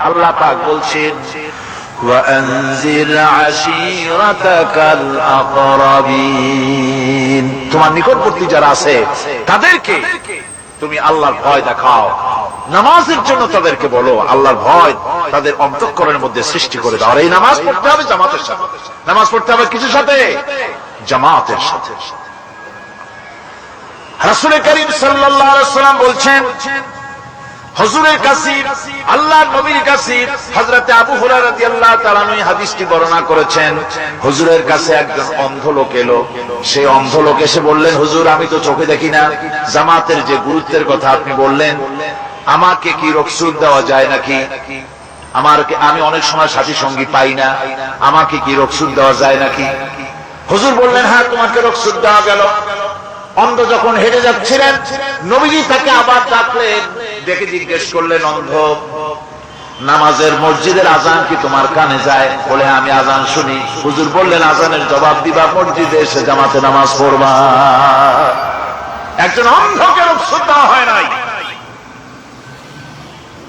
আল্লাহ পাক বলছেন وأنذر عشيرتك الأقربين তোমার নিকটবর্তী যারা আছে তাদেরকে তুমি আল্লাহর ভয় দেখাও, নামাজের জন্য তাদেরকে বলো, আল্লাহর ভয় তাদের অন্তঃকরণের মধ্যে সৃষ্টি করে দাও। আর এই নামাজ পড়তে হবে জামাতের সাথে, নামাজ পড়তে হবে কিছুর সাথে, জামাতের সাথে। রাসূল করিম সাল্লাল্লাহু আলাইহি ওয়াসাল্লাম বলছেন, হুজুরের কাছে আল্লাহর নবীর কাছে হযরত আবু হুরায়রা রাদিয়াল্লাহু তাআলা আনহু হাদিসটি বর্ণনা করেছেন। হুজুরের কাছে একজন অন্ধ লোক এলো। সেই অন্ধ লোক এসে বললেন, হুজুর আমি তো চোখে দেখি না, জামাতের যে গুরুত্বের কথা আপনি বললেন, আমাকে কি রুখসত দেওয়া যায় নাকি? আমি অনেক সময় সাথী সঙ্গী পাই না, আমাকে কি রুখসত দেওয়া যায় নাকি? হুজুর বললেন, হ্যাঁ তোমাকে রুখসত দেওয়া গেল। অন্ধ যখন হেঁটে যাচ্ছিলেন, নবীজি তাকে আবার ডাকলেন, ডেকে জিজ্ঞেস করলেন, অন্ধ নামাজের মসজিদের আজান কি তোমার কানে যায়? বলে আমি আজান শুনি। হুজুর বললেন, আজানের জবাব দিবা, মসজিদে এসে জামাতে নামাজ পড়বা। একজন অন্ধকে রুখসত দেওয়া হয় নাই।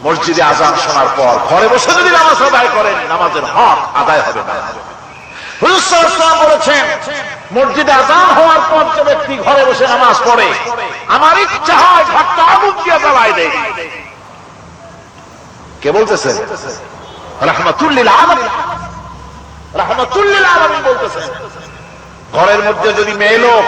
মসজিদে আজান শোনার পর ঘরে বসে যদি নামাজ আদায় করেন, নামাজের হক আদায় হবে না। হুজুর সাল্লাল্লাহু আলাইহি ওয়াসাল্লাম বলেছেন, মসজিদে আযান হওয়ার পর যে ব্যক্তি ঘরে বসে নামাজ পড়ে, আমার ইচ্ছা হয় ঘরটা আগুন দিয়ে জ্বালায় দেয়। কে বলতেছেন? রাহমাতুল লিল আলামিন, রাহমাতুল লিল আলামিন বলতেছেন। ঘরের মধ্যে যদি মেয়ে লোক